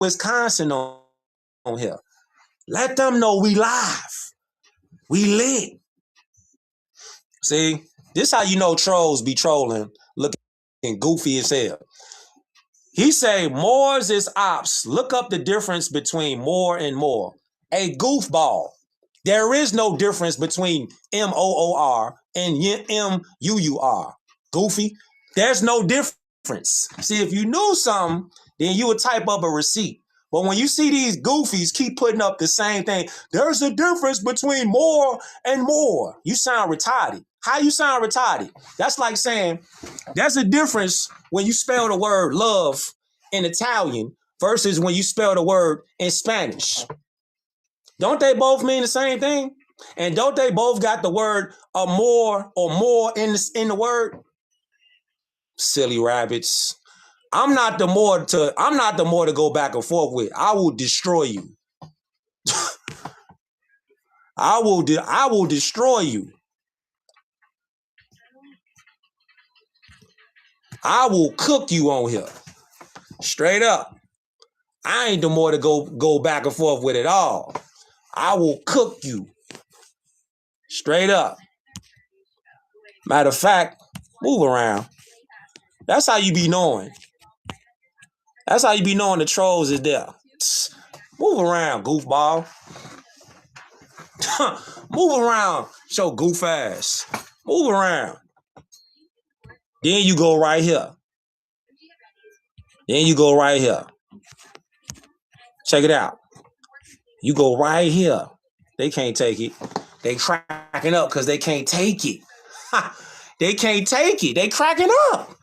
Wisconsin on here. Let them know we live. We lit. See, this how you know trolls be trolling, looking goofy as hell. He say, Moore's is ops. Look up the difference between more and more. A goofball. There is no difference between M-O-O-R and M-U-U-R. Goofy. There's no difference. See, if you knew something, then you would type up a receipt. But when you see these goofies keep putting up the same thing, there's a difference between more and more. You sound retarded. How you sound retarded? That's like saying there's a difference when you spell the word love in Italian versus when you spell the word in Spanish. Don't they both mean the same thing? And don't they both got the word more or more in the word? Silly rabbits. I'm not the more to go back and forth with. I will destroy you. I will destroy you. I will cook you on here. Straight up. I ain't the more to go back and forth with at all. I will cook you. Straight up. Matter of fact, move around. That's how you be knowing. That's how you be knowing the trolls is there. Move around, goofball. Move around, show goof ass. Move around. Then you go right here. Then you go right here. Check it out. You go right here. They can't take it. They cracking up because they can't take it. They can't take it. They cracking up.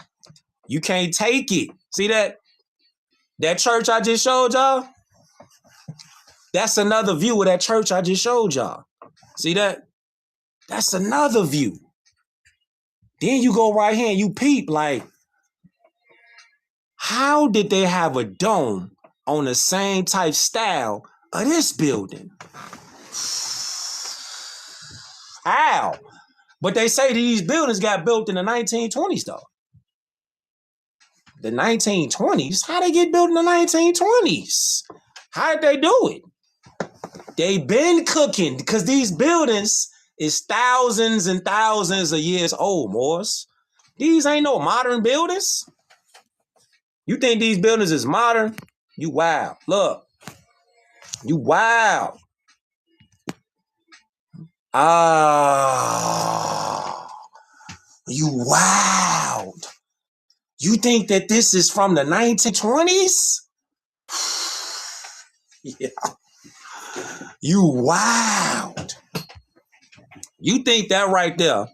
You can't take it. See that? That church I just showed y'all? That's another view of that church I just showed y'all. See that? That's another view. Then you go right here and you peep like, how did they have a dome on the same type style of this building? How? But they say these buildings got built in the 1920s though. The 1920s? How they get built in the 1920s? How did they do it? They been cooking because these buildings is thousands and thousands of years old, Morris. These ain't no modern buildings. You think these buildings is modern? You wild. Look. You wild. You wild. You think that this is from the 1920s? Yeah. You wild. You think that right there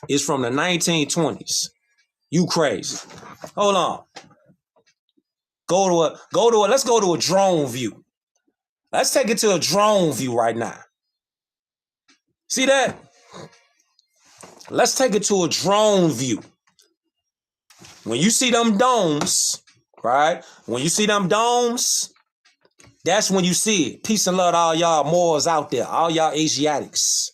is from the 1920s? You crazy. Hold on. Let's go to a drone view. Let's take it to a drone view right now. See that? Let's take it to a drone view. When you see them domes, right? When you see them domes, that's when you see it. Peace and love to all y'all Moors out there, all y'all Asiatics,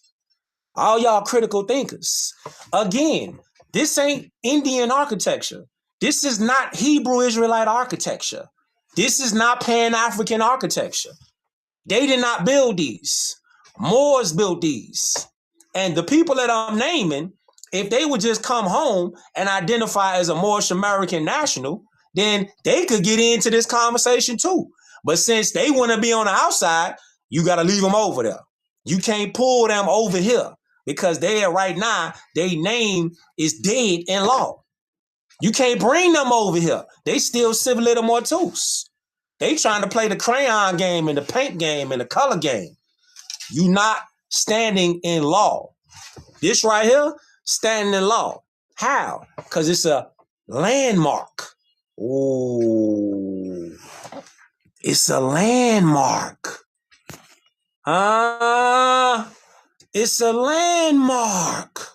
all y'all critical thinkers. Again, this ain't Indian architecture. This is not Hebrew Israelite architecture. This is not Pan-African architecture. They did not build these. Moors built these. And the people that I'm naming, if they would just come home and identify as a Moorish American national, then they could get into this conversation too. But since they want to be on the outside, you got to leave them over there. You can't pull them over here because they are right now, their name is dead in law. You can't bring them over here. They still civil little mortus. They trying to play the crayon game and the paint game and the color game. You not standing in law. This right here, standing in law. How? Because it's a landmark. Ooh. It's a landmark. It's a landmark.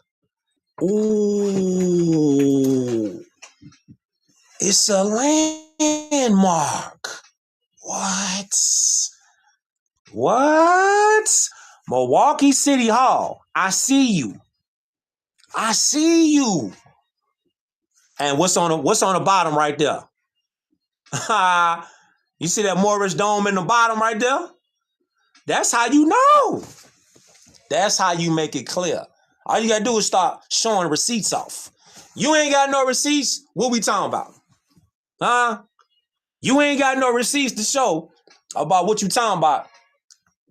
Ooh. It's a landmark. What? Milwaukee City Hall. I see you. I see you. And what's on the bottom right there? You see that Moorish dome in the bottom right there? That's how you know. That's how you make it clear. All you gotta do is start showing receipts off. You ain't got no receipts, what we talking about? Huh? You ain't got no receipts to show about what you talking about.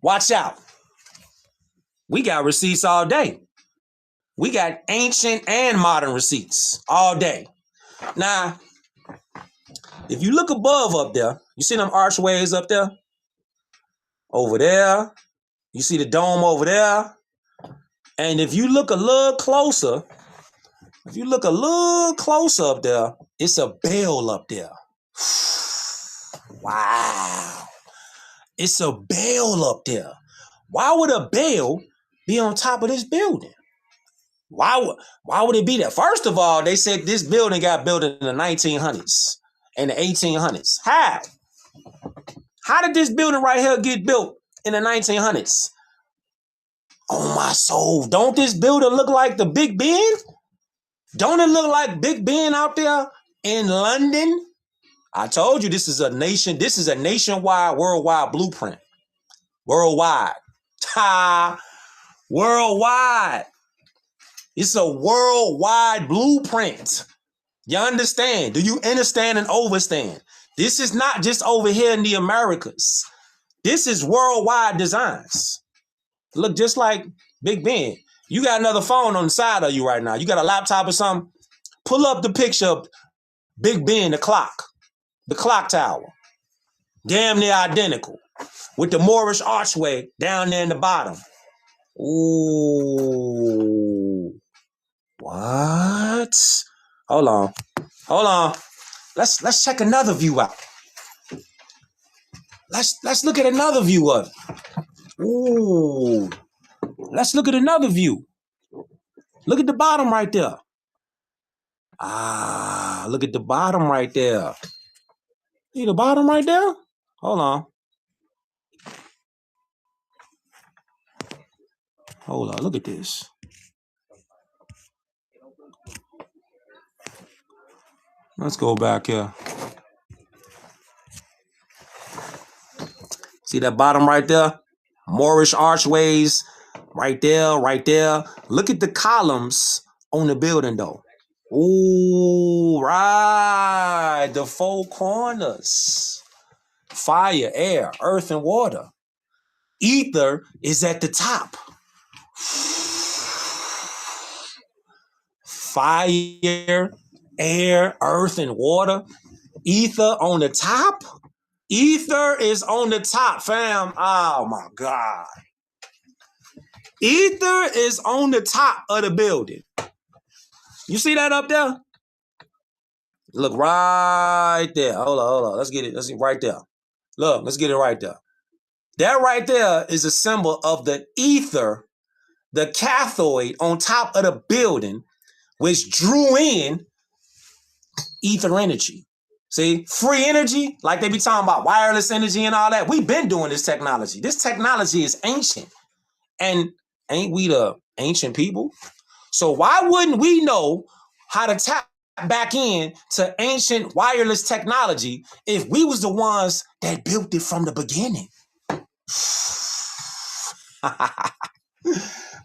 Watch out. We got receipts all day. We got ancient and modern receipts all day. Now, if you look above up there, you see them archways up there? Over there. You see the dome over there? And if you look a little closer, up there, it's a bell up there. Wow. It's a bell up there. Why would a bell be on top of this building? Why would it be there? First of all, they said this building got built in the 1900s and the 1800s. How? How did this building right here get built in the 1900s? Oh my soul. Don't this building look like the Big Ben? Don't it look like Big Ben out there in London? I told you this is a nationwide, worldwide blueprint. Worldwide. Worldwide. It's a worldwide blueprint. You understand? Do you understand and overstand? This is not just over here in the Americas. This is worldwide designs. Look just like Big Ben. You got another phone on the side of you right now. You got a laptop or something? Pull up the picture of Big Ben, the clock tower. Damn near identical. With the Moorish archway down there in the bottom. Ooh. What? Hold on. Let's check another view out. Let's look at another view of it. Ooh. Let's look at another view. Look at the bottom right there. Look at the bottom right there. See the bottom right there? Hold on. Look at this. Let's go back here. See that bottom right there? Moorish archways. Right there. Look at the columns on the building though. Ooh, right. The four corners. Fire, air, earth, and water. Ether is at the top. Fire, air, earth, and water. Ether on the top? Ether is on the top, fam. Oh my God. Ether is on the top of the building. You see that up there? Look right there. Hold on. Let's get it. Let's see right there. Look, let's get it right there. That right there is a symbol of the ether, the cathode on top of the building, which drew in ether energy. See, free energy, like they be talking about wireless energy and all that. We've been doing this technology. This technology is ancient. And ain't we the ancient people? So why wouldn't we know how to tap back in to ancient wireless technology if we was the ones that built it from the beginning?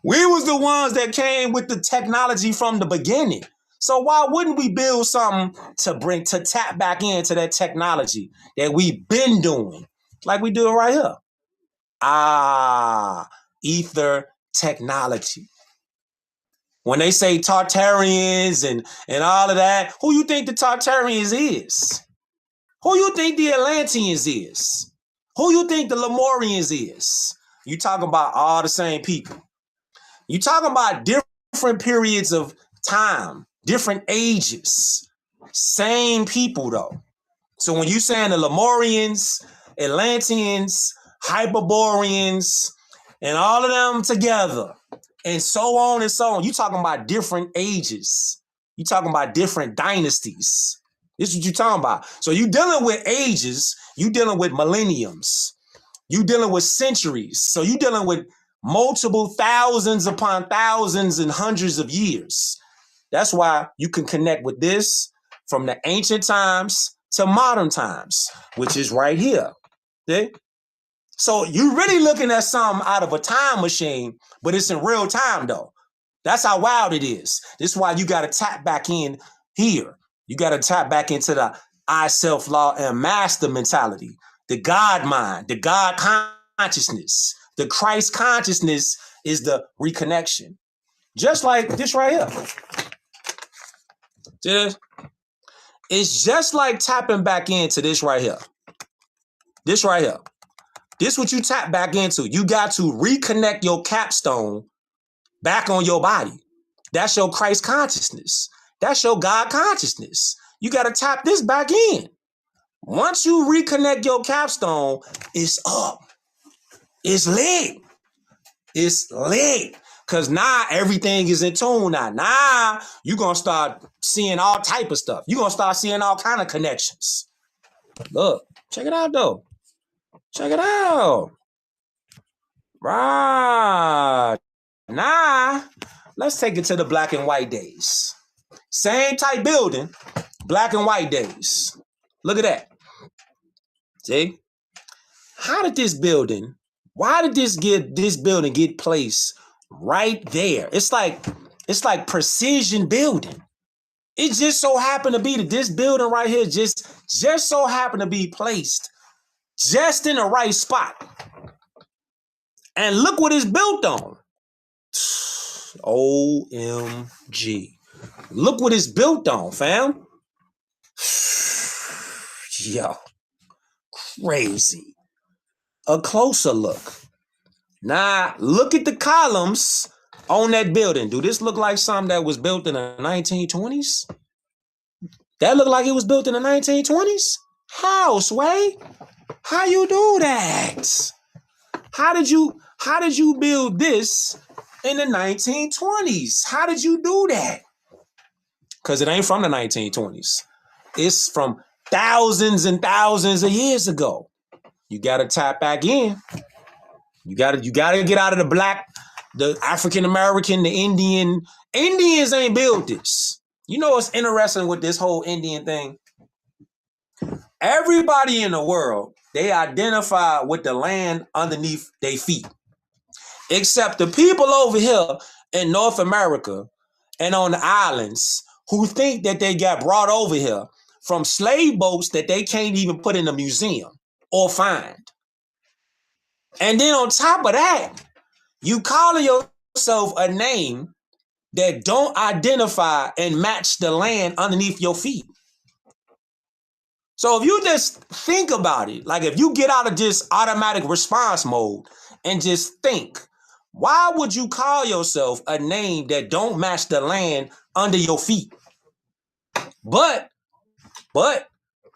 We was the ones that came with the technology from the beginning. So why wouldn't we build something to tap back into that technology that we've been doing like we do it right here? Ether technology. When they say Tartarians and all of that, who you think the Tartarians is? Who you think the Atlanteans is? Who you think the Lemurians is? You talking about all the same people. You talking about different periods of time, different ages. Same people though. So when you saying the Lemurians, Atlanteans, Hyperboreans, and all of them together, and so on and so on, you talking about different ages. You talking about different dynasties. This is what you talking about. So you dealing with ages, you dealing with millenniums, you dealing with centuries. So you dealing with multiple thousands upon thousands and hundreds of years. That's why you can connect with this from the ancient times to modern times, which is right here. See? So you're really looking at something out of a time machine, but it's in real time though. That's how wild it is. This is why you got to tap back in here. You got to tap back into the I, self, law, and master mentality, the God mind, the God consciousness, the Christ consciousness is the reconnection. Just like this right here. See this? It's just like tapping back into this right here. This right here. This what you tap back into. You got to reconnect your capstone back on your body. That's your Christ consciousness. That's your God consciousness. You got to tap this back in. Once you reconnect your capstone, it's up. It's lit. It's lit. Because now everything is in tune now. Now you're going to start seeing all type of stuff. You're going to start seeing all kind of connections. Look, check it out though. Check it out. Right. Now, let's take it to the black and white days. Same type building, black and white days. Look at that. See? How did this building, why did this building get placed right there? It's like precision building. It just so happened to be that this building right here just so happened to be placed just in the right spot. And look what it's built on. OMG. Look what it's built on, fam. Yo, crazy. A closer look. Now, look at the columns on that building. Do this look like something that was built in the 1920s? That look like it was built in the 1920s? How, Sway? How you do that? How did you build this in the 1920s? How did you do that? Because it ain't from the 1920s. It's from thousands and thousands of years ago. You got to tap back in. You got to get out of the African American, the Indian. Indians ain't built this. You know what's interesting with this whole Indian thing? Everybody in the world, they identify with the land underneath their feet. Except the people over here in North America and on the islands who think that they got brought over here from slave boats that they can't even put in a museum or find. And then on top of that, you calling yourself a name that don't identify and match the land underneath your feet. So if you just think about it, like if you get out of just automatic response mode and just think, why would you call yourself a name that don't match the land under your feet? But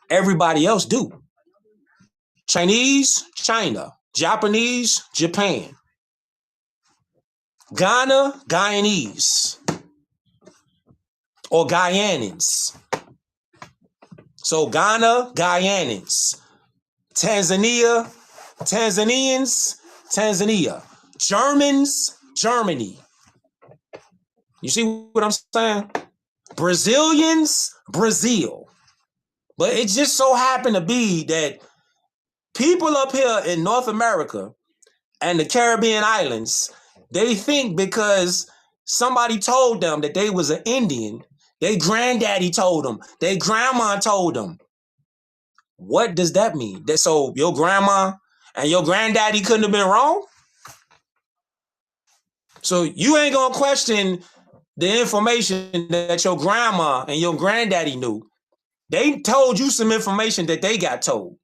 everybody else do. Chinese, China. Japanese, Japan. Ghana, Guyanese. Or Guyanans. So Ghana, Guyanans. Tanzania, Tanzanians, Tanzania. Germans, Germany. You see what I'm saying? Brazilians, Brazil. But it just so happened to be that people up here in North America and the Caribbean islands, they think because somebody told them that they was an Indian, their granddaddy told them, their grandma told them. What does that mean? So your grandma and your granddaddy couldn't have been wrong? So you ain't gonna question the information that your grandma and your granddaddy knew. They told you some information that they got told.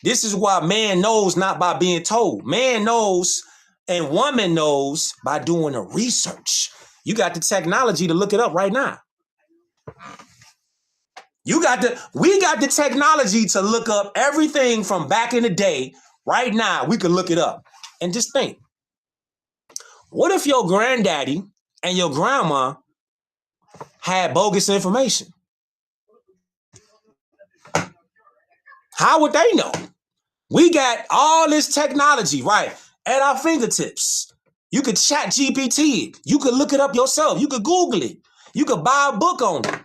This is why man knows not by being told. Man knows and woman knows by doing the research. You got the technology to look it up right now. We got the technology to look up everything from back in the day. Right now, we can look it up. And just think, what if your granddaddy and your grandma had bogus information? How would they know? We got all this technology, right, at our fingertips. You could chat GPT it. You could look it up yourself. You could Google it. You could buy a book on it.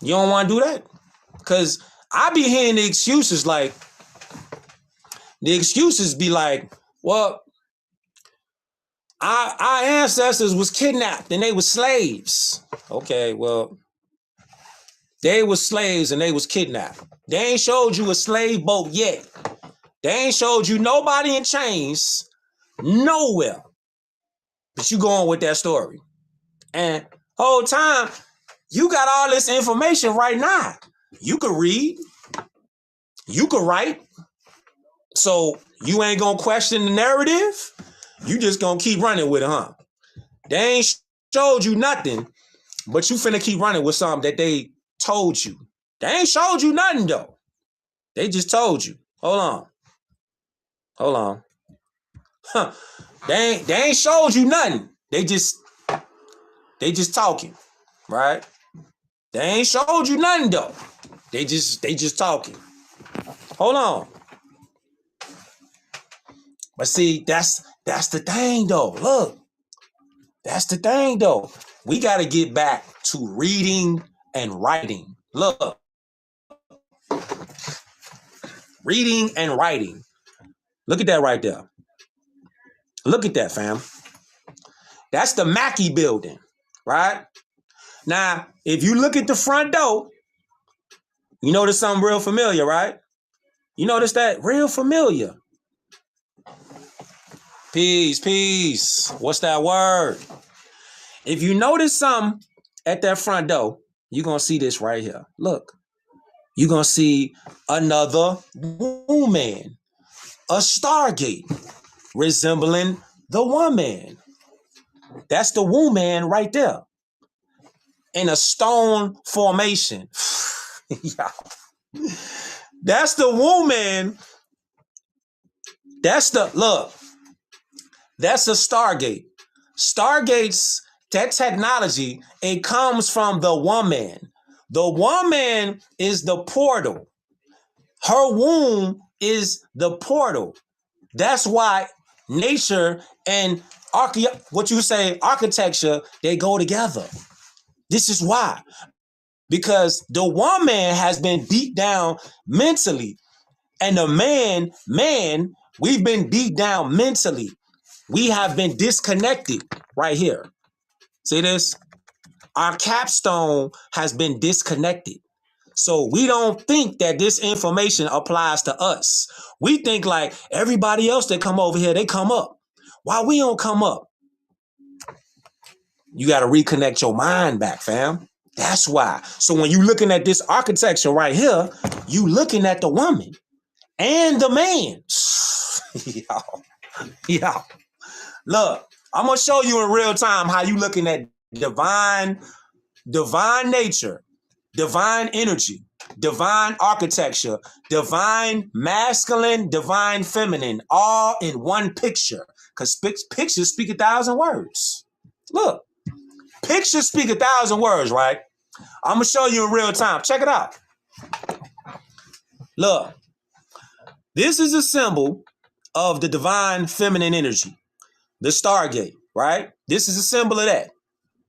You don't want to do that? Because I be hearing the excuses like, be like, well, our ancestors was kidnapped and they were slaves. Okay, well, they were slaves and they was kidnapped. They ain't showed you a slave boat yet. They ain't showed you nobody in chains nowhere. But you go on with that story. And whole time, you got all this information right now. You could read. You could write. So you ain't going to question the narrative. You just going to keep running with it, huh? They ain't showed you nothing, but you finna keep running with something that they told you. They ain't showed you nothing, though. They just told you. Hold on. Huh. They ain't showed you nothing. They just talking, right? They ain't showed you nothing, though. They just talking. Hold on. But see, that's the thing, though. Look. That's the thing, though. We got to get back to reading and writing. Look. Reading and writing. Look at that right there. Look at that, fam. That's the Mackey building, right? Now, if you look at the front door, you notice something real familiar, right? You notice that? Real familiar. Peace. What's that word? If you notice something at that front door, you're going to see this right here. Look. You're going to see another woman, a Stargate, resembling the woman. That's the woman right there. In a stone formation. Yeah. That's the woman. That's the Stargate. Stargates, that technology, it comes from the woman. The woman is the portal. Her womb is the portal. That's why nature and architecture, they go together. This is why. Because the woman has been beat down mentally. And the man, we've been beat down mentally. We have been disconnected right here. See this? Our capstone has been disconnected. So we don't think that this information applies to us. We think like everybody else that come over here, they come up. Why we don't come up? You got to reconnect your mind back, fam. That's why. So when you looking at this architecture right here, you looking at the woman and the man. Yo. Look, I'm going to show you in real time how you looking at divine nature, divine energy, divine architecture, divine masculine, divine feminine, all in one picture. Because pictures speak 1,000 words. Look, pictures speak 1,000 words, right? I'm going to show you in real time. Check it out. Look, this is a symbol of the divine feminine energy, the Stargate, right? This is a symbol of that.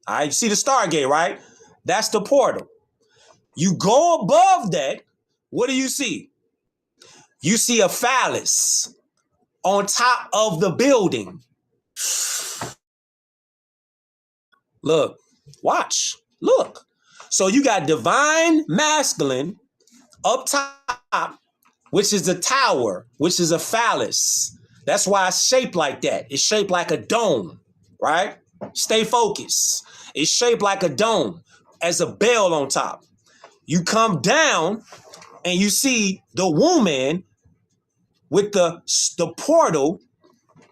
All right, you see the Stargate, right? That's the portal. You go above that, what do you see? You see a phallus on top of the building. Look, watch, look. So you got divine masculine up top, which is the tower, which is a phallus. That's why it's shaped like that. It's shaped like a dome, right? Stay focused. It's shaped like a dome as a bell on top. You come down and you see the woman with the portal,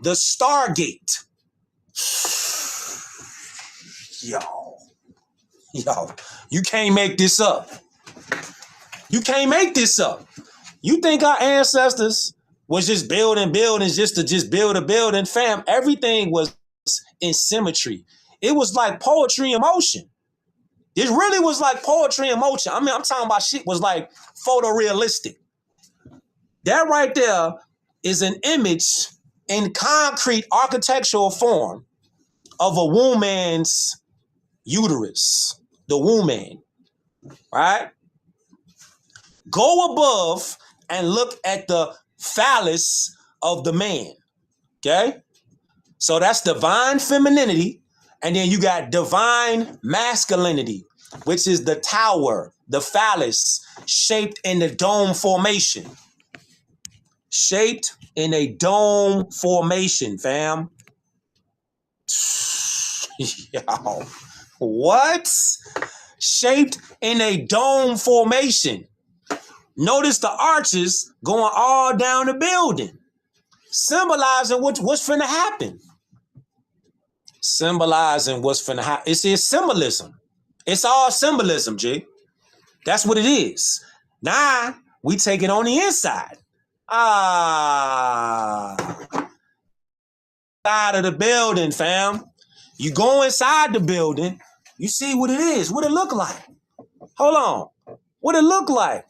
the Stargate. Yo, you can't make this up. You can't make this up. You think our ancestors was just building buildings just to just build a building? Fam, everything was in symmetry. It was like poetry in motion. It really was like poetry in motion. I mean, I'm talking about shit was like photorealistic. That right there is an image in concrete architectural form of a woman's uterus, the woman. right? Go above and look at the phallus of the man. Okay? So that's divine femininity. And then you got divine masculinity, which is the tower, the phallus, shaped in the dome formation. Shaped in a dome formation, fam. Yo, what? Shaped in a dome formation. Notice the arches going all down the building, symbolizing what's finna happen. Symbolizing what's finna happen. It's symbolism. It's all symbolism, G. That's what it is. Now we take it on the inside. Side of the building, fam. You go inside the building, you see what it is, what it look like. Hold on. What it look like?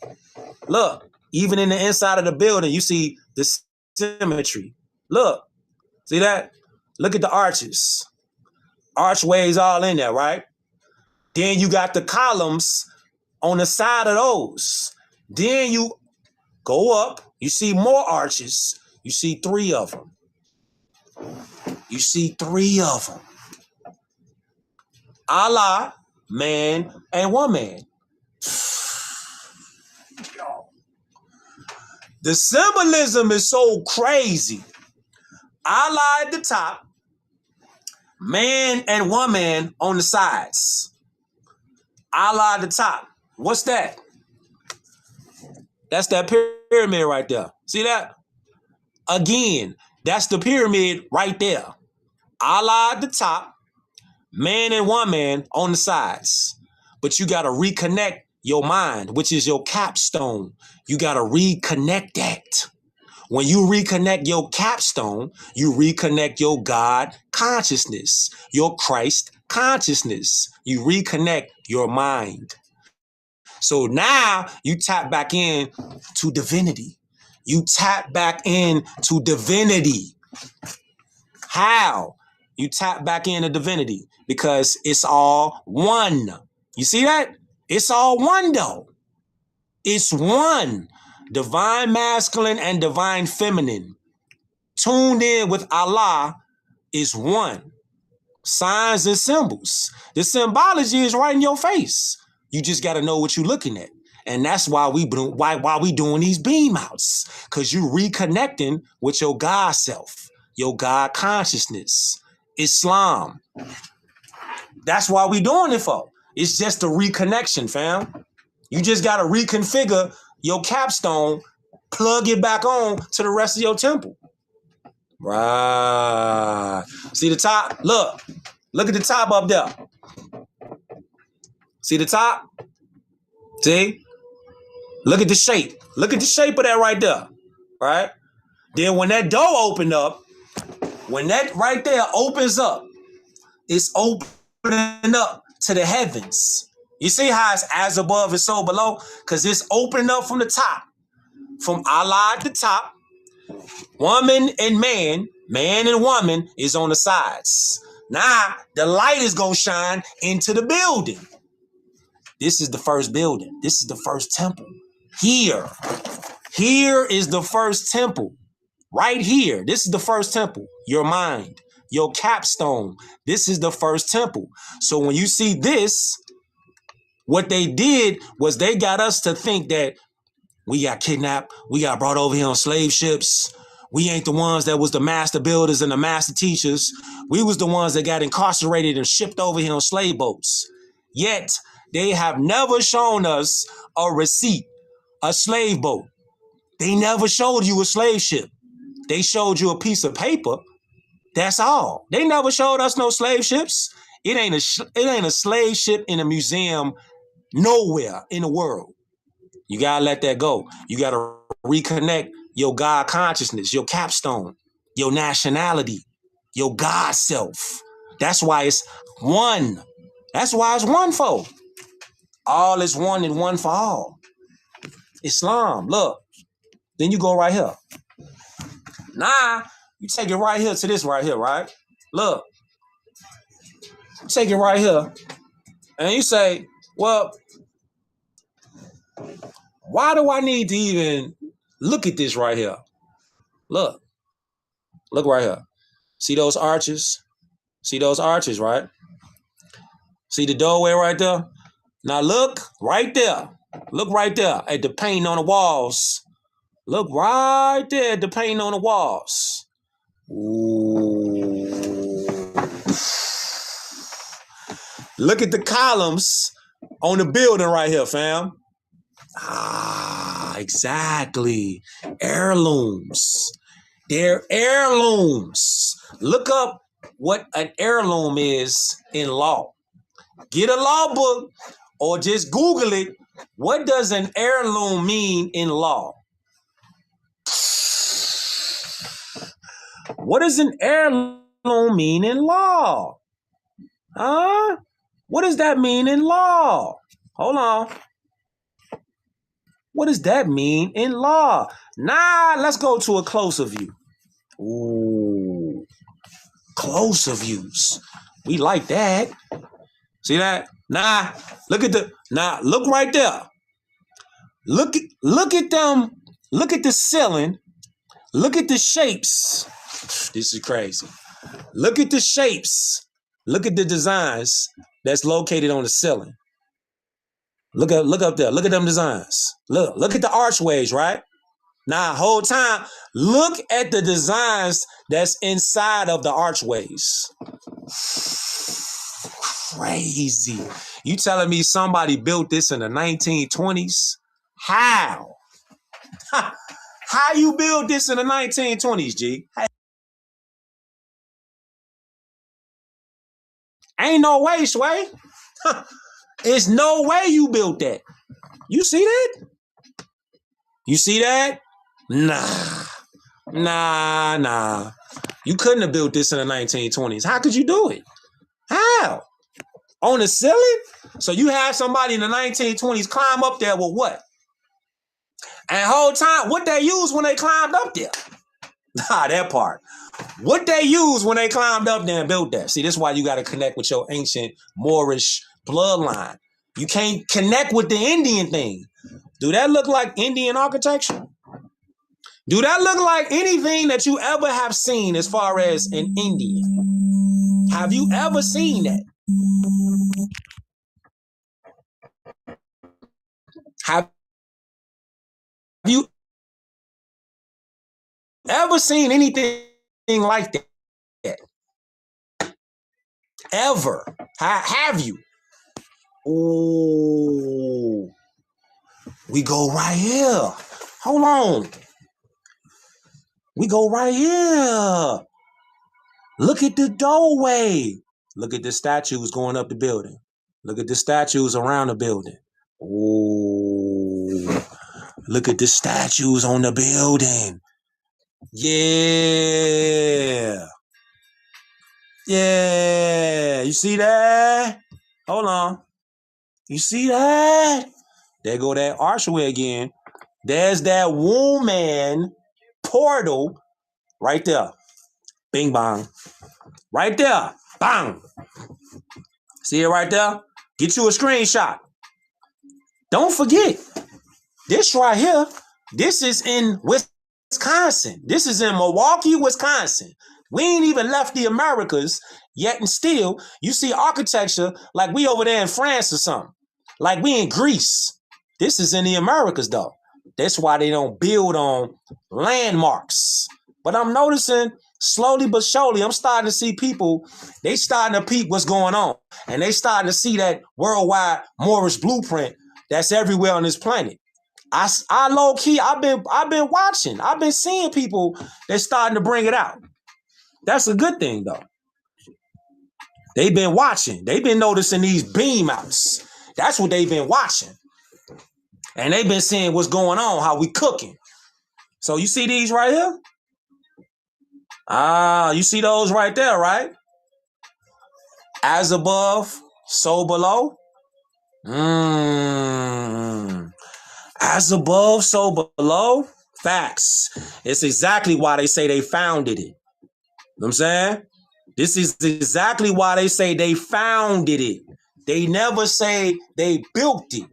Look, even in the inside of the building, you see the symmetry. Look, see that? Look at the arches. Archways all in there, right? Then you got the columns on the side of those. Then you go up, you see more arches. You see 3 of them. You see 3 of them. Allah, man, and woman. The symbolism is so crazy. Allah at the top, man and woman on the sides. Allah at the top. What's that? That's that pyramid right there. See that? Again, that's the pyramid right there. Allah at the top, man and woman on the sides. But you got to reconnect your mind, which is your capstone. You got to reconnect that. When you reconnect your capstone, you reconnect your God consciousness, your Christ consciousness. You reconnect your mind. So now you tap back in to divinity. You tap back into divinity. How? You tap back into divinity because it's all one. You see that? It's all one though. It's one. Divine masculine and divine feminine. Tuned in with Allah is one. Signs and symbols. The symbology is right in your face. You just got to know what you're looking at. And that's why we doing these beam outs. Because you reconnecting with your God self, your God consciousness, Islam. That's why we doing it for. It's just a reconnection, fam. You just got to reconfigure your capstone, plug it back on to the rest of your temple. Right. See the top? Look at the top up there. See the top? See? Look at the shape. Look at the shape of that right there. Right? Then when that door opened up, when that right there opens up, it's opening up to the heavens. You see how it's as above and so below? Because it's opening up from the top. From Allah at the top, woman and man and woman is on the sides. Now, the light is going to shine into the building. This is the first building. This is the first temple. Here is the first temple. Right here. This is the first temple. Your mind, your capstone. This is the first temple. So when you see this, what they did was they got us to think that we got kidnapped. We got brought over here on slave ships. We ain't the ones that was the master builders and the master teachers. We was the ones that got incarcerated and shipped over here on slave boats. Yet, they have never shown us a receipt, a slave boat. They never showed you a slave ship. They showed you a piece of paper. That's all. They never showed us no slave ships. It ain't a slave ship in a museum nowhere in the world. You gotta let that go. You gotta reconnect your God consciousness, your capstone, your nationality, your God self. That's why it's one. That's why it's one for. All is one and one for all. Islam, look. Then you go right here. Nah, you take it right here to this right here, right? Look. You take it right here. And you say, well, Why do I need to even look at this right here? Look right here. See those arches? See those arches, right? See the doorway right there? Now look right there. Look right there at the paint on the walls. Look right there at the paint on the walls. Ooh. Look at the columns on the building right here, fam. Ah, exactly. Heirlooms. They're heirlooms. Look up what an heirloom is in law. Get a law book or just Google it. What does an heirloom mean in law? What does an heirloom mean in law? Huh? What does that mean in law? Hold on. What does that mean in law? Nah, let's go to a closer view. Ooh, closer views. We like that. See that? Nah, look right there. Look at them. Look at the ceiling. Look at the shapes. This is crazy. Look at the shapes. Look at the designs that's located on the ceiling. Look up there. Look at them designs. Look at the archways, right? Now, whole time, look at the designs that's inside of the archways. Crazy. You telling me somebody built this in the 1920s? How? How you build this in the 1920s, G? Ain't no way, Sway. There's no way you built that. You see that? You see that? Nah. You couldn't have built this in the 1920s. How could you do it? How? On the ceiling? So you have somebody in the 1920s climb up there with what? And the whole time, what they used when they climbed up there? That part. What they used when they climbed up there and built that. See, this is why you got to connect with your ancient Moorish bloodline. You can't connect with the Indian thing. Do that look like Indian architecture? Do that look like anything that you ever have seen as far as an Indian? Have you ever seen that? Have you ever seen anything like that? Ever? Have you? Oh, we go right here. Hold on. We go right here. Look at the doorway. Look at the statues going up the building. Look at the statues around the building. Oh, look at the statues on the building. Yeah. You see that? Hold on. You see that? There go that archway again. There's that woman portal right there. Bing bong. Right there. Bang. See it right there? Get you a screenshot. Don't forget, this right here, this is in Wisconsin. This is in Milwaukee, Wisconsin. We ain't even left the Americas yet, and still, you see architecture like we over there in France or something. Like we in Greece. This is in the Americas, though. That's why they don't build on landmarks. But I'm noticing slowly but surely, I'm starting to see people, they starting to peep what's going on. And they starting to see that worldwide Moorish blueprint that's everywhere on this planet. I low key, I've been watching. I've been seeing people that's starting to bring it out. That's a good thing, though. They've been watching. They've been noticing these beam outs. That's what they've been watching. And they've been seeing what's going on, how we cooking. So you see these right here? You see those right there, right? As above, so below. As above, so below. Facts. It's exactly why they say they founded it. You know what I'm saying? This is exactly why they say they founded it. They never say they built it.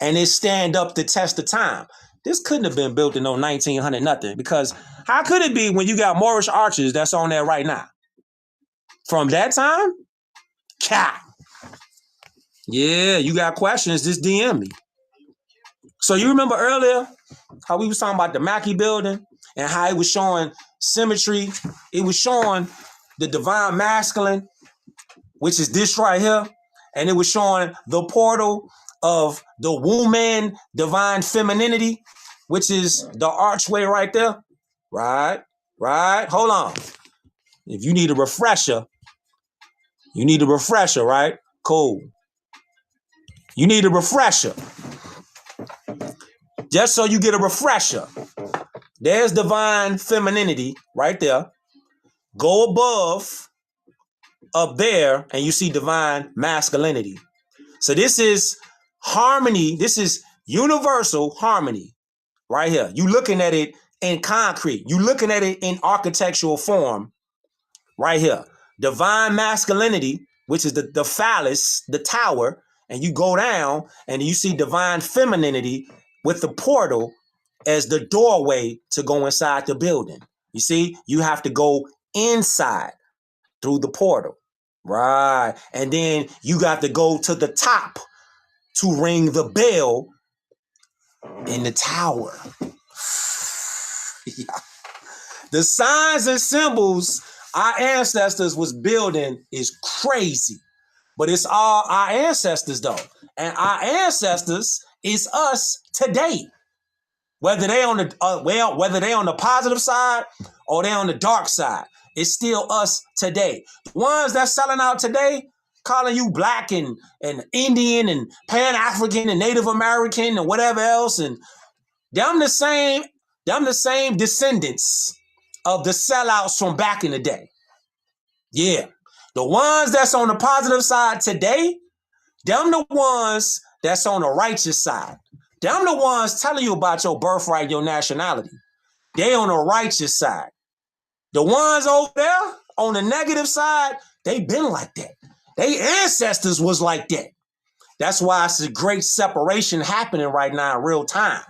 and it stand up the test of time. This couldn't have been built in no 1900 nothing, because how could it be when you got Moorish arches that's on there right now? From that time? Cat. Yeah, you got questions, just DM me. So you remember earlier how we was talking about the Mackey building and how it was showing symmetry? It was showing the divine masculine, which is this right here, and it was showing the portal of the woman divine femininity, which is the archway right there. Right. Hold on. If you need a refresher, right? Cool. You need a refresher. Just so you get a refresher. There's divine femininity right there. Go above up there and you see divine masculinity. So this is harmony. This is universal harmony right here. You looking at it in concrete. You looking at it in architectural form right here. Divine masculinity, which is the phallus, the tower, and you go down and you see divine femininity with the portal as the doorway to go inside the building. You see, you have to go inside through the portal. Right. And then you got to go to the top to ring the bell in the tower. Yeah. The signs and symbols our ancestors was building is crazy. But it's all our ancestors though. And our ancestors is us today. Whether they on the whether they on the positive side or they on the dark side, it's still us today. The ones that's selling out today, calling you black and Indian and Pan-African and Native American and whatever else, and them the same descendants of the sellouts from back in the day. Yeah. The ones that's on the positive side today, them the ones that's on the righteous side. Them the ones telling you about your birthright, your nationality. They on the righteous side. The ones over there on the negative side, they been like that. They ancestors was like that. That's why it's a great separation happening right now in real time.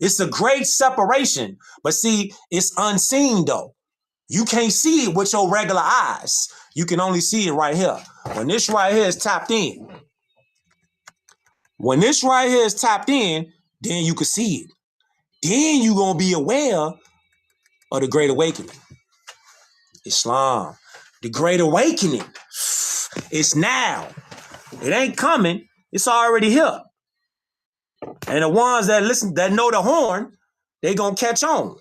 It's a great separation. But see, it's unseen though. You can't see it with your regular eyes. You can only see it right here. When this right here is tapped in. When this right here is tapped in, then you can see it. Then you're going to be aware of the Great Awakening. Islam. The Great Awakening. It's now. It ain't coming. It's already here. And the ones that listen, that know the horn, they going to catch on.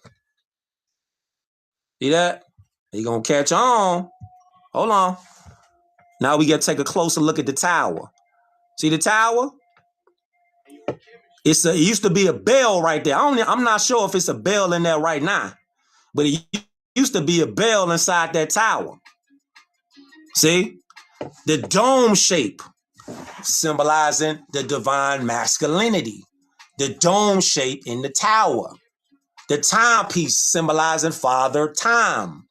See that? They going to catch on. Hold on. Now we got to take a closer look at the tower. See the tower? It used to be a bell right there. I'm not sure if it's a bell in there right now, but it used to be a bell inside that tower. See? The dome shape symbolizing the divine masculinity. The dome shape in the tower. The timepiece symbolizing Father Time.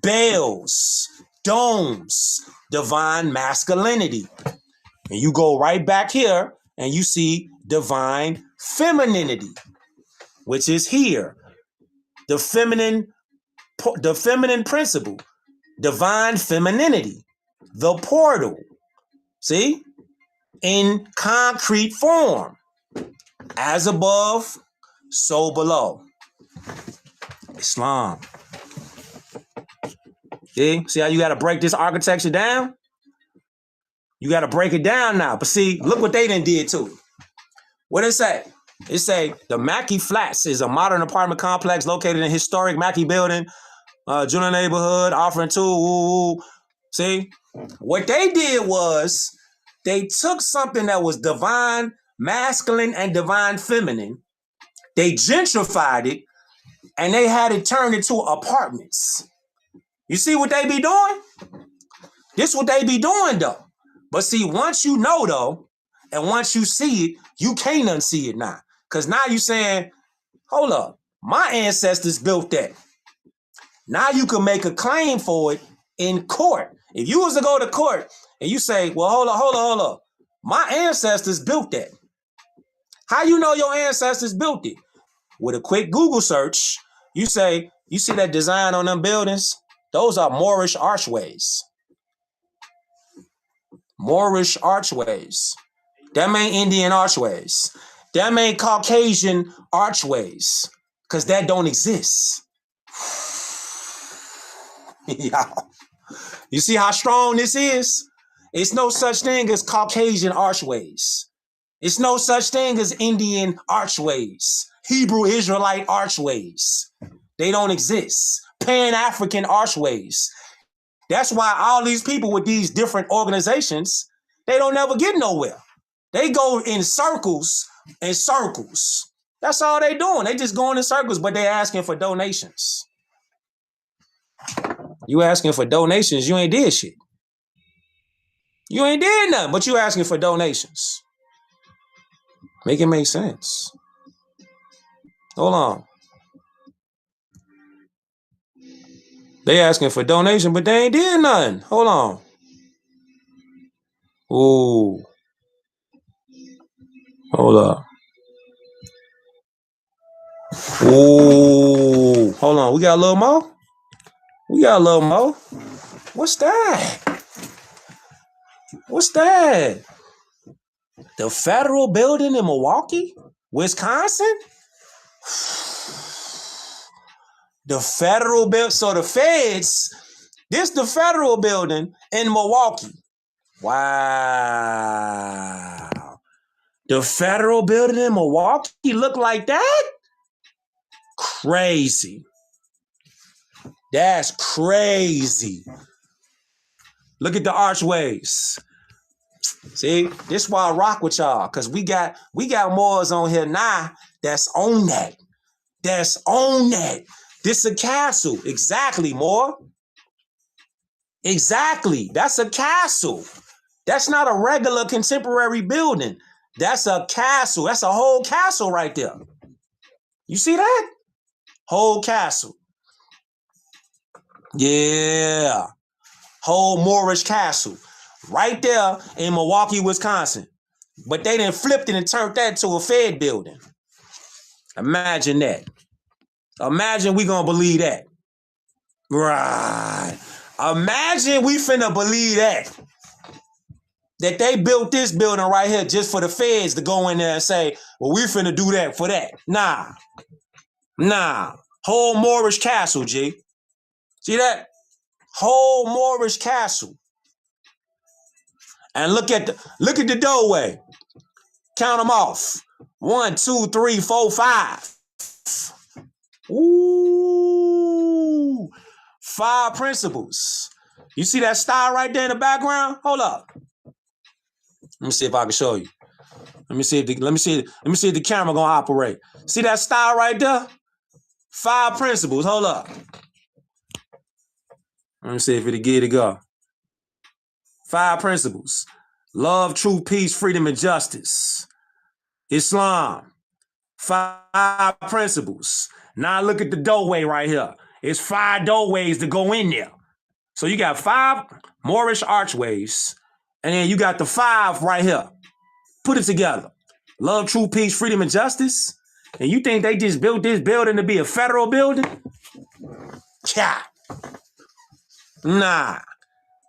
Bells, domes, divine masculinity. And you go right back here and you see divine femininity, which is here. The feminine principle, divine femininity, the portal. See? In concrete form. As above, so below. Islam. See how you got to break this architecture down? You got to break it down now. But see, look what they done did too. What it say? It say the Mackey Flats is a modern apartment complex located in historic Mackey building, Juno neighborhood, offering two. See? What they did was they took something that was divine masculine and divine feminine. They gentrified it and they had it turned into apartments. You see what they be doing? This what they be doing though. But see, once you know though, and once you see it, you can't unsee it now. Because now you saying, hold up, my ancestors built that. Now you can make a claim for it in court. If you was to go to court and you say, well, hold up. My ancestors built that. How you know your ancestors built it? With a quick Google search, you say, you see that design on them buildings? Those are Moorish archways. Moorish archways. Them ain't Indian archways. Them ain't Caucasian archways. Because that don't exist. Y'all. You see how strong this is? It's no such thing as Caucasian archways. It's no such thing as Indian archways. Hebrew Israelite archways. They don't exist. Pan-African archways. That's why all these people with these different organizations, they don't never get nowhere. They go in circles and circles. That's all they doing. They just going in circles, but they asking for donations. You asking for donations, you ain't did shit. You ain't did nothing, but you asking for donations. Make it make sense. Hold on. They asking for donation, but they ain't did nothing. Hold on. Ooh. Hold up. Ooh. Hold on. We got a little more? We got a little more. What's that? What's that? The federal building in Milwaukee, Wisconsin? The federal building. So the feds, this the federal building in Milwaukee. Wow. The federal building in Milwaukee look like that? Crazy. That's crazy. Look at the archways. See, this is why I rock with y'all, because we got Moors on here now that's on that. That's on that. This a castle. Exactly, Moor. Exactly. That's a castle. That's not a regular contemporary building. That's a castle. That's a whole castle right there. You see that? Whole castle. Yeah. Whole Moorish castle. Right there in Milwaukee, Wisconsin. But they done flipped it and turned that into a Fed building. Imagine that. Imagine we gonna believe that. Right. Imagine we finna believe that. That they built this building right here just for the feds to go in there and say, well, we finna do that for that. Nah. Whole Moorish castle, G. See that? Whole Moorish castle. And look at the doorway. Count them off. 1, 2, 3, 4, 5. Ooh. 5 principles. You see that star right there in the background? Hold up. Let me see if I can show you. Let me see if the camera gonna operate. See that star right there? 5 principles. Hold up. Let me see if it'll get it go. 5 principles. Love, truth, peace, freedom, and justice. Islam. 5 principles. Now look at the doorway right here. It's 5 doorways to go in there. So you got 5 Moorish archways, and then you got the 5 right here. Put it together. Love, truth, peace, freedom, and justice. And you think they just built this building to be a federal building? Yeah. Nah.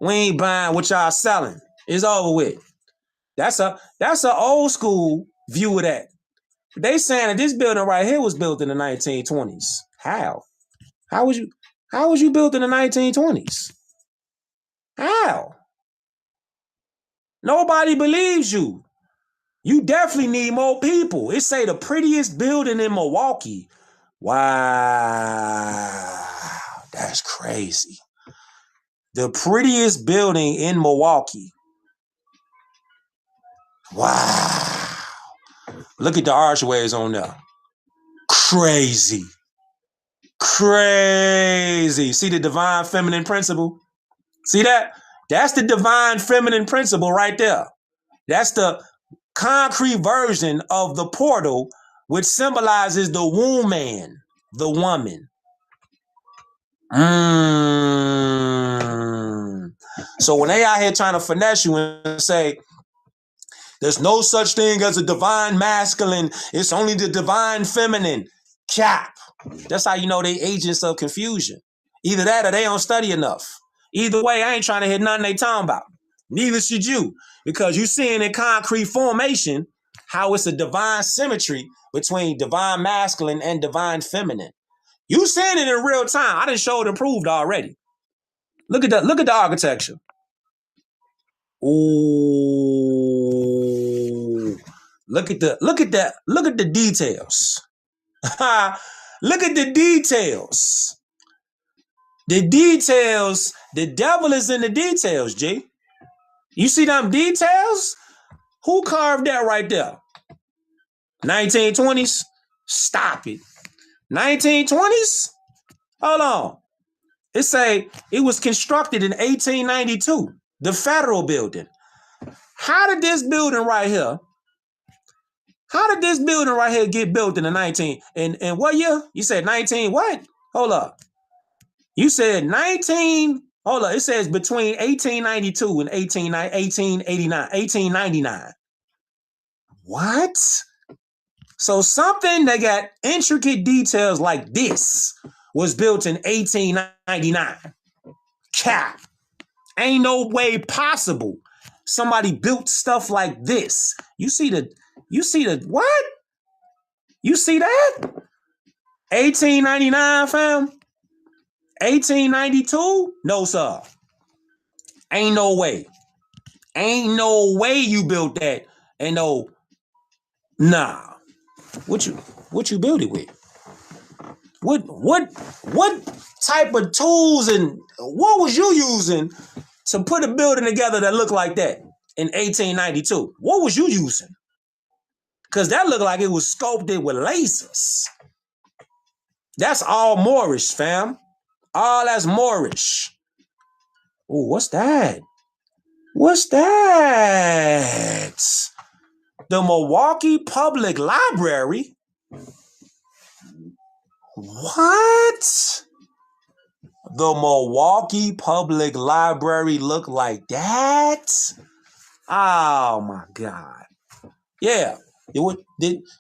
We ain't buying what y'all selling. It's over with. That's a old school view of that. They saying that this building right here was built in the 1920s. How? How was you built in the 1920s? How? Nobody believes you. You definitely need more people. It say the prettiest building in Milwaukee. Wow. That's crazy. The prettiest building in Milwaukee. Wow. Look at the archways on there. Crazy. Crazy. See the divine feminine principle? See that? That's the divine feminine principle right there. That's the concrete version of the portal, which symbolizes the womb man, the woman. So when they out here trying to finesse you and say, There's no such thing as a divine masculine. It's only the divine feminine. Cap. That's how you know they agents of confusion. Either that or they don't study enough. Either way, I ain't trying to hear nothing they talking about. Neither should you. Because you seeing in concrete formation how it's a divine symmetry between divine masculine and divine feminine. You seeing it in real time. I done showed and proved already. Look at the architecture. Ooh. Look at the details. Look at the details. The details, the devil is in the details, G. You see them details? Who carved that right there? 1920s? Stop it. 1920s? Hold on. It say it was constructed in 1892. The federal building. How did this building right here get built in the 19 in what year? You said 19 what? Hold up. You said 19. Hold up. It says between 1892 and 1899. What? So something that got intricate details like this was built in 1899. Cap. Ain't no way possible somebody built stuff like this. You see the what? You see that? 1899, fam? 1892? No, sir. Ain't no way. Ain't no way you built that. Ain't no. Nah. What you build it with? What type of tools and what was you using to put a building together that looked like that in 1892? What was you using? Because that looked like it was sculpted with lasers. That's all Moorish, fam. All that's Moorish. Oh, what's that? What's that? The Milwaukee Public Library? What? The Milwaukee Public Library look like that? Oh my God. Yeah.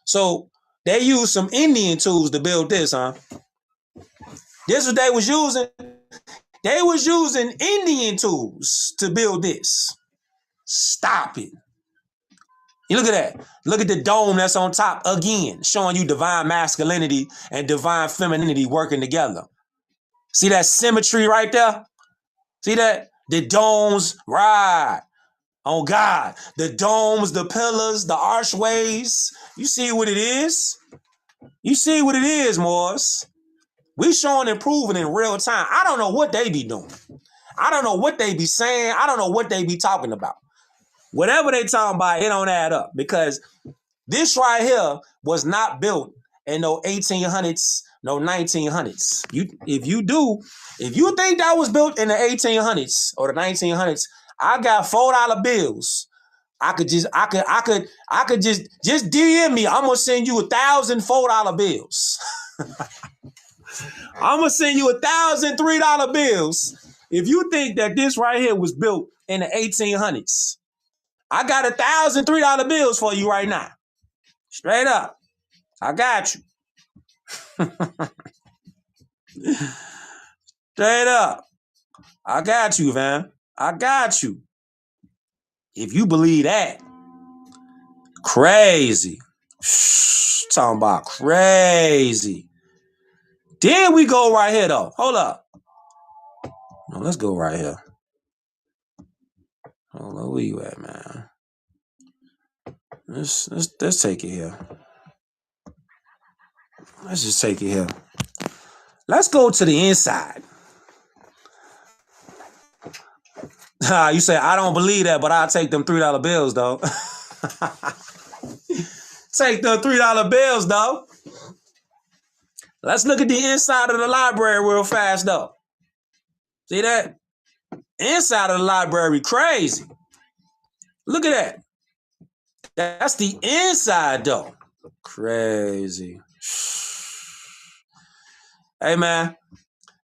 So they used some Indian tools to build this, huh? This what they was using? They was using Indian tools to build this. Stop it. You look at that. Look at the dome that's on top again, showing you divine masculinity and divine femininity working together. See that symmetry right there? See that? The domes, right. On God. The domes, the pillars, the archways. You see what it is? You see what it is, Morris. We showing and proving in real time. I don't know what they be doing. I don't know what they be saying. I don't know what they be talking about. Whatever they talking about, it don't add up. Because this right here was not built in no 1800s, no 1900s. If you think that was built in the 1800s or the 1900s, I got $4 bills. I could just DM me. I'm gonna send you 1,000 $4 bills. I'm gonna send you 1,000 $3 bills. If you think that this right here was built in the 1800s, I got 1,000 $3 bills for you right now. Straight up. I got you. Straight up. I got you, man. I got you. If you believe that, crazy. Talking about crazy. Then we go right here, though. Hold up. No, let's go right here. Hold on, where you at, man? Let's take it here. Let's just take it here. Let's go to the inside. You say, I don't believe that, but I'll take them $3 bills, though. Take the $3 bills, though. Let's look at the inside of the library real fast, though. See that? Inside of the library, crazy. Look at that. That's the inside, though. Crazy. Hey, man.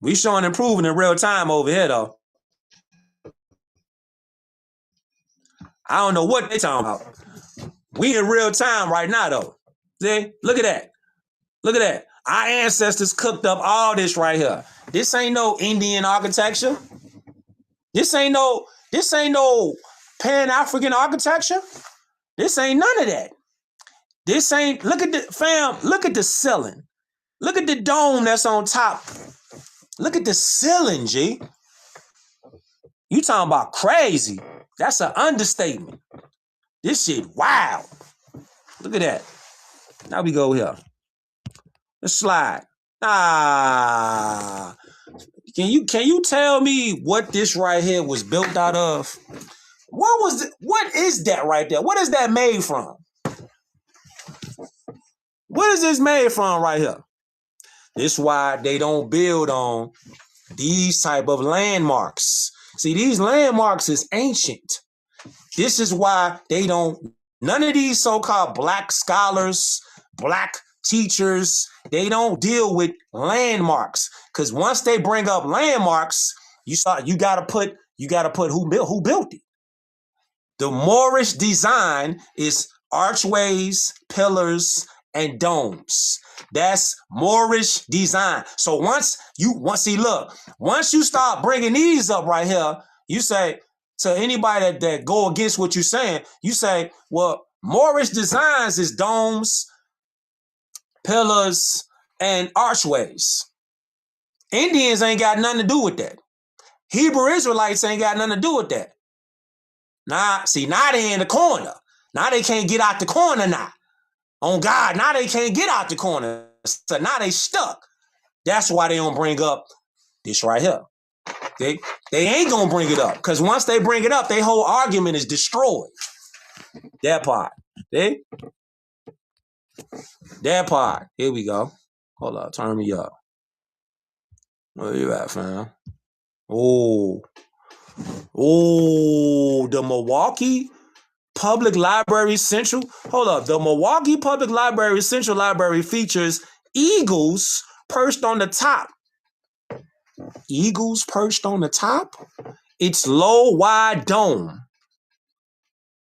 We showing and proving in real time over here, though. I don't know what they talking about. We in real time right now, though. See? Look at that. Look at that. Our ancestors cooked up all this right here. This ain't no Indian architecture. This ain't no Pan-African architecture. This ain't none of that. This ain't, look at the ceiling. Look at the dome that's on top. Look at the ceiling, G. You talking about crazy. That's an understatement. This shit wild. Look at that. Now we go here. Let's slide. Can you tell me what this right here was built out of? What is that right there? What is that made from? What is this made from right here? This is why they don't build on these type of landmarks. See, these landmarks is ancient. This is why they don't, none of these so-called black scholars, black teachers, they don't deal with landmarks. Because once they bring up landmarks, you gotta put who built it. The Moorish design is archways, pillars, and domes. That's Moorish design. So once you start bringing these up right here, you say to anybody that go against what you're saying, you say, well, Moorish designs is domes, pillars, and archways. Indians ain't got nothing to do with that. Hebrew Israelites ain't got nothing to do with that. Now they in the corner. Now they can't get out the corner now. On God, now they can't get out the corner. So now they stuck. That's why they don't bring up this right here. They ain't gonna bring it up. Because once they bring it up, their whole argument is destroyed. That part. See? That part. Here we go. Hold up, turn me up. Where you at, fam? Oh, the Milwaukee Public Library Central. Hold up. The Milwaukee Public Library Central Library features eagles perched on the top. Eagles perched on the top? Its low, wide dome.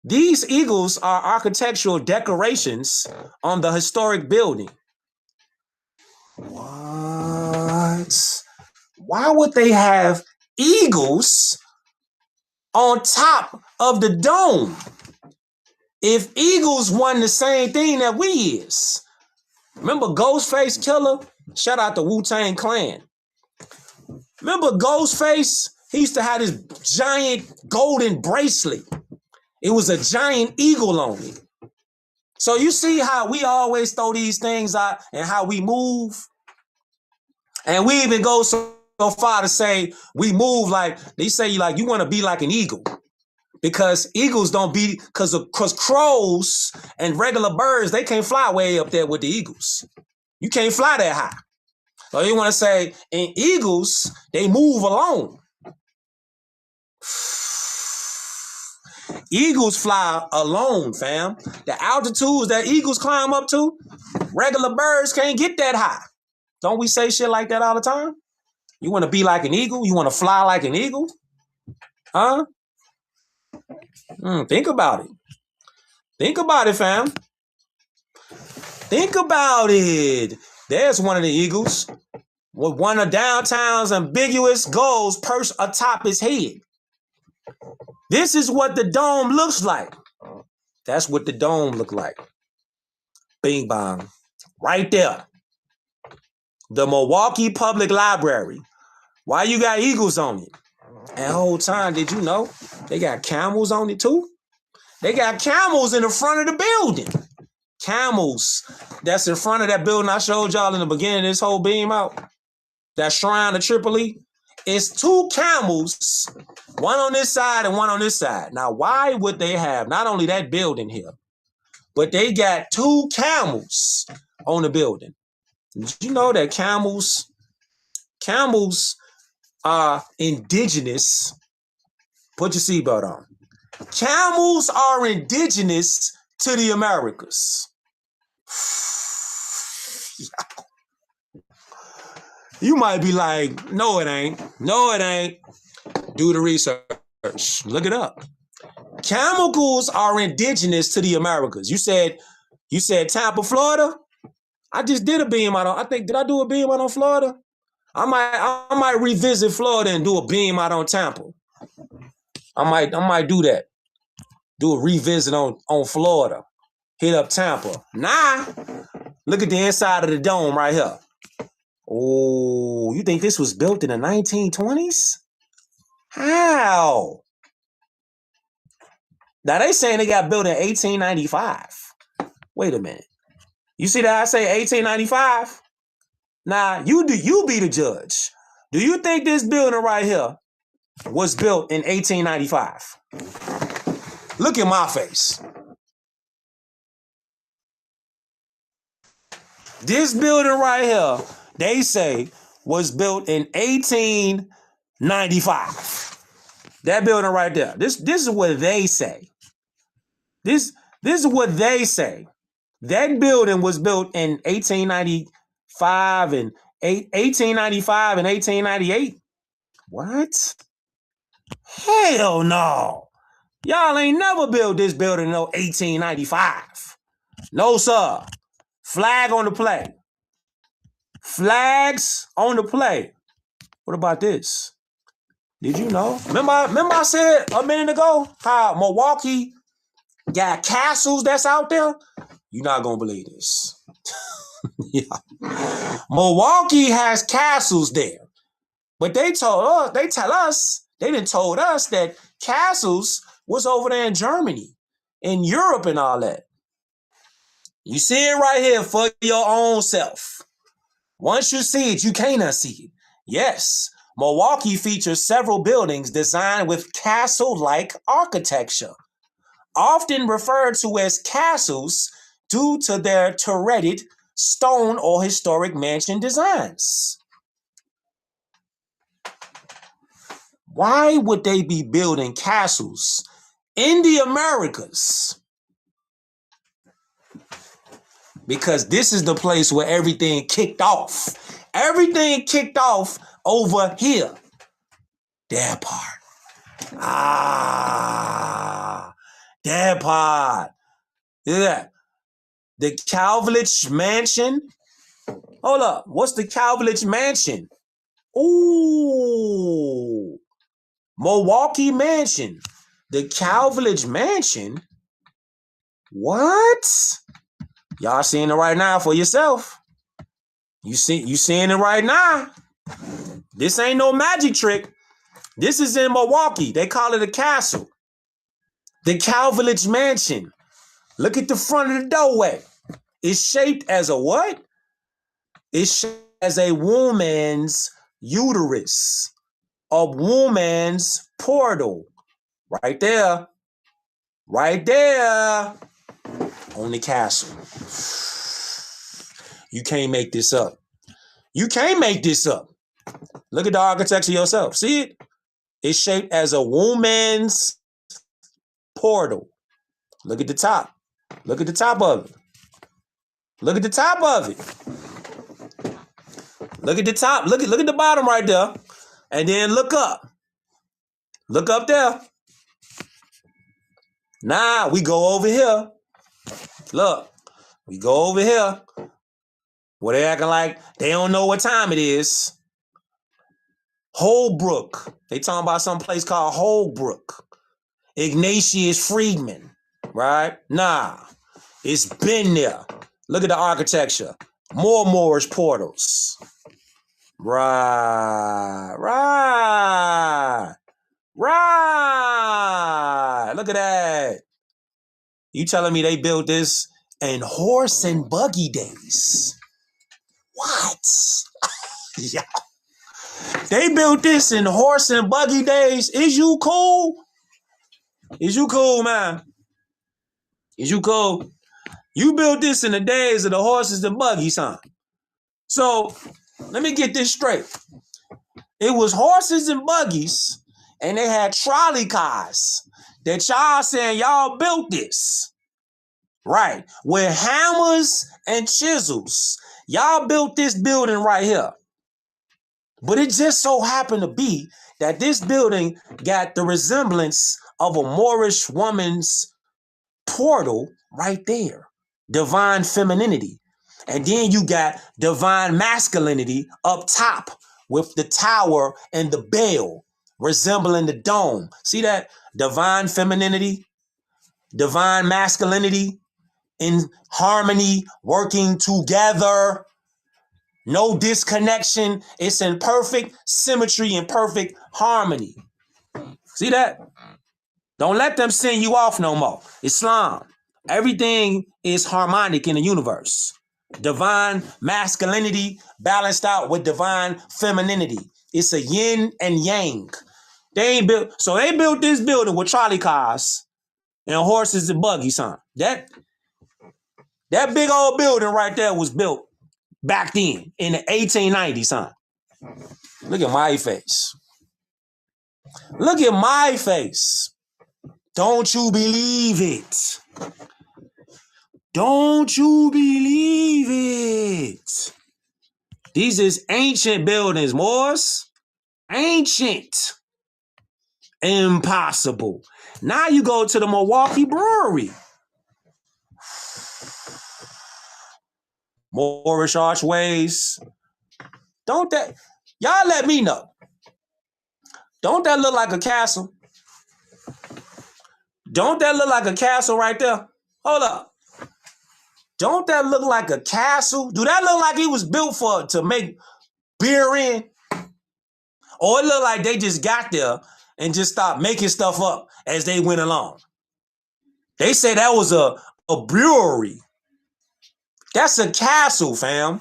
These eagles are architectural decorations on the historic building. What? Why would they have eagles on top of the dome? If eagles won the same thing that we is. Remember Ghostface Killer? Shout out to Wu-Tang Clan. Remember Ghostface? He used to have this giant golden bracelet. It was a giant eagle on it. So you see how we always throw these things out and how we move? And we even go so far to say we move like, they say like you want to be like an eagle. Because eagles don't be, because crows and regular birds, they can't fly way up there with the eagles. You can't fly that high. So you want to say, and eagles, they move alone. Eagles fly alone, fam. The altitudes that eagles climb up to, regular birds can't get that high. Don't we say shit like that all the time? You want to be like an eagle? You want to fly like an eagle? Huh? Think about it. Think about it, fam. Think about it. There's one of the eagles with one of downtown's ambiguous goals perched atop his head. This is what the dome looks like. That's what the dome look like. Bing bong. Right there. The Milwaukee Public Library. Why you got eagles on it? And the whole time, did you know they got camels on it too? They got camels in the front of the building. Camels. That's in front of that building I showed y'all in the beginning of this whole beam out. That shrine of Tripoli. It's two camels, one on this side and one on this side. Now, why would they have not only that building here, but they got two camels on the building? Did you know that camels are indigenous? Put your seatbelt on. Camels are indigenous to the Americas. You might be like, no, it ain't. No, it ain't. Do the research. Look it up. Chemicals are indigenous to the Americas. You said Tampa, Florida? I just did a beam out on, did I do a beam out on Florida? I might revisit Florida and do a beam out on Tampa. I might do that. Do a revisit on Florida. Hit up Tampa. Nah. Look at the inside of the dome right here. Oh, you think this was built in the 1920s? How? Now they saying they got built in 1895. Wait a minute. You see that I say 1895? Now, you be the judge. Do you think this building right here was built in 1895? Look at my face. This building right here, they say, was built in 1895. That building right there. This is what they say. This is what they say. That building was built in 1895 and 1898. What? Hell no. Y'all ain't never built this building in 1895. No, sir. Flag on the play. Flags on the play. What about this? Did you know? Remember I said a minute ago how Milwaukee got castles that's out there? You're not going to believe this. Yeah. Milwaukee has castles there. But they done told us that castles was over there in Germany, in Europe and all that. You see it right here for your own self. Once you see it, you can't unsee it. Yes, Milwaukee features several buildings designed with castle-like architecture, often referred to as castles due to their turreted stone or historic mansion designs. Why would they be building castles in the Americas? Because this is the place where everything kicked off. Everything kicked off over here. That part. That part. Yeah. The Calvich Mansion. Hold up. What's the Calvich Mansion? Ooh. Milwaukee Mansion. The Calvich Mansion? What? Y'all seeing it right now for yourself. You seeing it right now. This ain't no magic trick. This is in Milwaukee. They call it a castle. The Calvich Mansion. Look at the front of the doorway. It's shaped as a what? It's shaped as a woman's uterus. A woman's portal. Right there. Right there. On the castle. You can't make this up. You can't make this up. Look at the architecture yourself. See it? It's shaped as a woman's portal. Look at the top. Look at the top of it. Look at the top of it. Look at the top. Look at the bottom right there. And then look up. Look up there. Now we go over here. Look. We go over here. Where they acting like they don't know what time it is. Holbrook. They talking about some place called Holbrook. Ignatius Friedman. Right? Nah. It's been there. Look at the architecture. More Moorish portals. Right. Look at that. You telling me they built this in horse and buggy days? What? Yeah. They built this in horse and buggy days. Is you cool? Is you cool, man? Is you cool? You built this in the days of the horses and buggies, huh? So, let me get this straight. It was horses and buggies, and they had trolley cars that y'all saying y'all built this. Right. With hammers and chisels. Y'all built this building right here. But it just so happened to be that this building got the resemblance of a Moorish woman's portal right there. Divine femininity. And then you got divine masculinity up top with the tower and the bell resembling the dome. See that? Divine femininity, divine masculinity in harmony, working together. No disconnection. It's in perfect symmetry and perfect harmony. See that? Don't let them send you off no more. Islam. Everything is harmonic in the universe. Divine masculinity balanced out with divine femininity. It's a yin and yang. They built this building with trolley cars and horses and buggies, son. That big old building right there was built back then in the 1890s, son. Look at my face. Look at my face. Don't you believe it? Don't you believe it? These is ancient buildings, Moors. Ancient. Impossible. Now you go to the Milwaukee Brewery. Moorish archways. Don't that, y'all let me know. Don't that look like a castle? Don't that look like a castle right there? Hold up. Don't that look like a castle? Do that look like it was built to make beer in? Or it look like they just got there and just stopped making stuff up as they went along? They say that was a brewery. That's a castle, fam.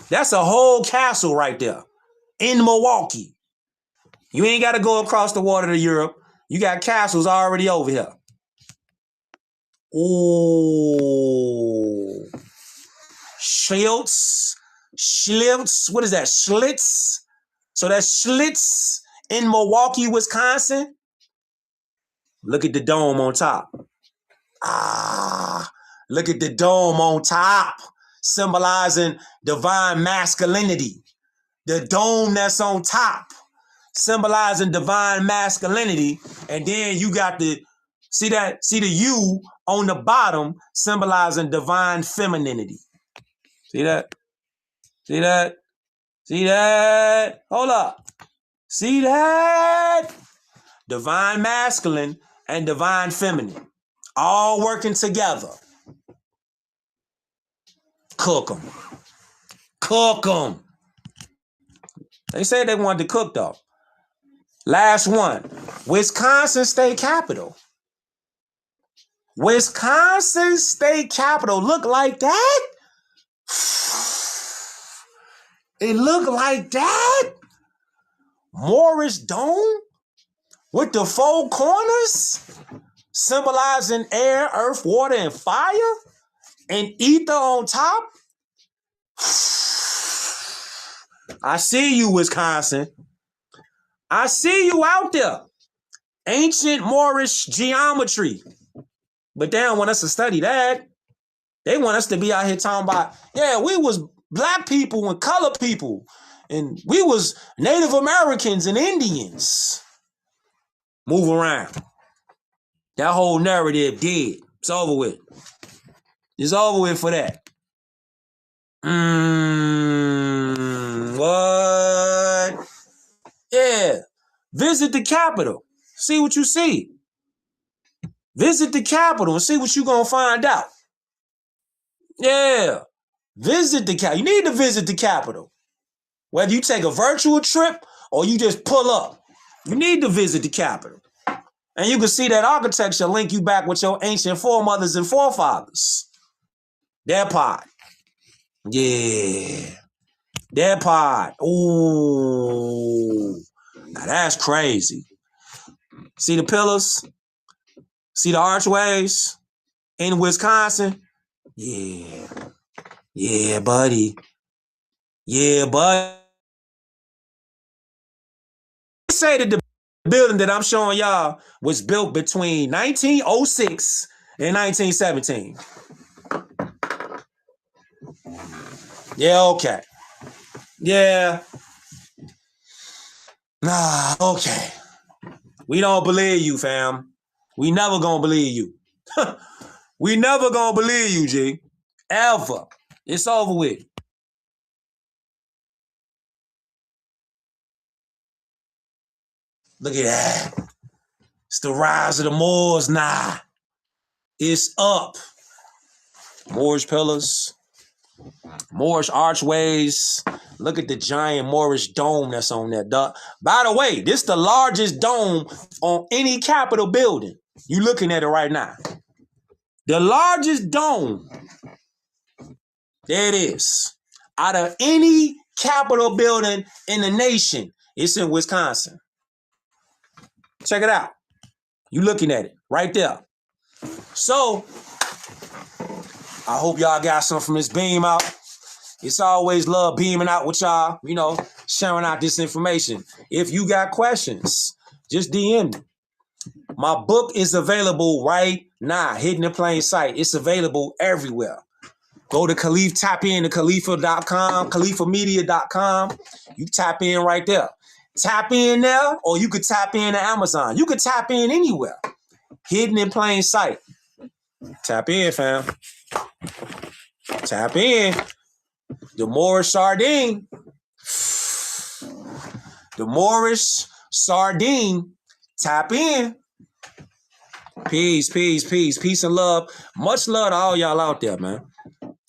That's a whole castle right there in Milwaukee. You ain't got to go across the water to Europe. You got castles already over here. Ooh. Schlitz. What is that? Schlitz. So that's Schlitz in Milwaukee, Wisconsin. Look at the dome on top. Look at the dome on top, symbolizing divine masculinity. The dome that's on top, symbolizing divine masculinity. And then you got see the U on the bottom, symbolizing divine femininity. See that? See that? See that? Hold up. See that? Divine masculine and divine feminine. All working together. Cook them. Cook them. They said they wanted to cook, though. Last one. Wisconsin State Capitol. Wisconsin State Capitol look like that? It look like that? Moorish dome with the four corners symbolizing air, earth, water, and fire, and ether on top. I see you, Wisconsin. I see you out there. Ancient Moorish geometry. But they don't want us to study that. They want us to be out here talking about, yeah, we was black people and colored people, and we was Native Americans and Indians. Move around. That whole narrative dead. It's over with. It's over with for that. What? Yeah. Visit the Capitol. See what you see. Visit the Capitol and see what you're going to find out. Yeah. Visit the Capitol. You need to visit the Capitol. Whether you take a virtual trip or you just pull up, you need to visit the Capitol. And you can see that architecture link you back with your ancient foremothers and forefathers. Their part. Yeah. Their part. Ooh. Now that's crazy. See the pillars? See the archways in Wisconsin? Yeah. Yeah, buddy. Yeah, buddy. They say that the building that I'm showing y'all was built between 1906 and 1917. Yeah, okay. Yeah. Nah, okay. We don't believe you, fam. We never gonna believe you. We never gonna believe you, G. Ever. It's over with. Look at that. It's the rise of the Moors. Nah. It's up. Moorish pillars, Moorish archways. Look at the giant Moorish dome that's on there. By the way, this is the largest dome on any Capitol building. You looking at it right now. The largest dome. There it is. Out of any Capitol building in the nation, it's in Wisconsin. Check it out. You looking at it right there. So, I hope y'all got something from this beam out. It's always love beaming out with y'all, sharing out this information. If you got questions, just DM me. My book is available right now, hidden in plain sight. It's available everywhere. Go to Khalif, tap in to Khalifa.com, KhalifaMedia.com. You tap in right there. Tap in there, or you could tap in to Amazon. You could tap in anywhere. Hidden in plain sight. Tap in, fam. Tap in. The Moorish sardine. The Moorish sardine. Tap in. Peace, peace, peace, peace and love. Much love to all y'all out there, man.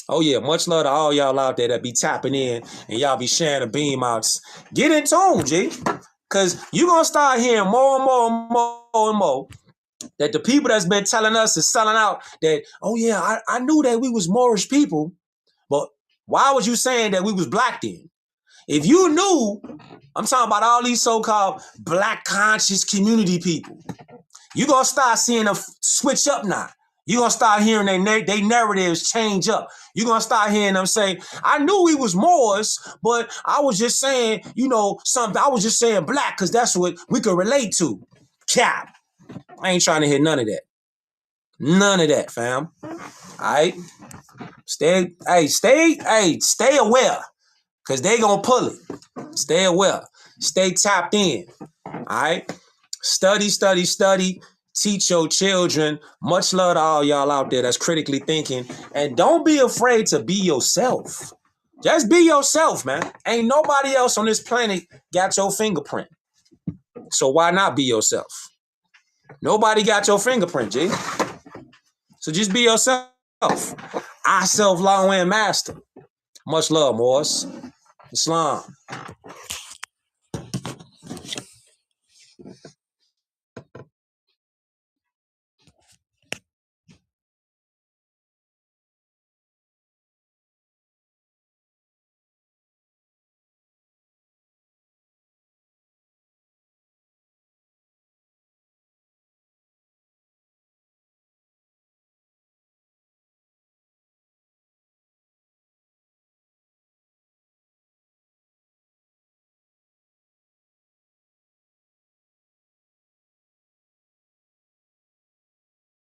Oh yeah, much love to all y'all out there that be tapping in and y'all be sharing the beam outs. Get in tune, G. Because you're going to start hearing more and more and more and more that the people that's been telling us is selling out that, oh yeah, I knew that we was Moorish people, but why was you saying that we was black then? If you knew, I'm talking about all these so-called black conscious community people, you're going to start seeing them switch up now. You're going to start hearing their narratives change up. You're going to start hearing them say, I knew we was Moors, but I was just saying, something. I was just saying black because that's what we could relate to. Cap. I ain't trying to hear none of that. None of that, fam. All right? Stay aware because they going to pull it. Stay aware. Stay tapped in. All right? Study, study, study. Teach your children. Much love to all y'all out there that's critically thinking. And don't be afraid to be yourself. Just be yourself, man. Ain't nobody else on this planet got your fingerprint. So why not be yourself? Nobody got your fingerprint, G. So just be yourself. I self-law and master. Much love, Moors. Islam.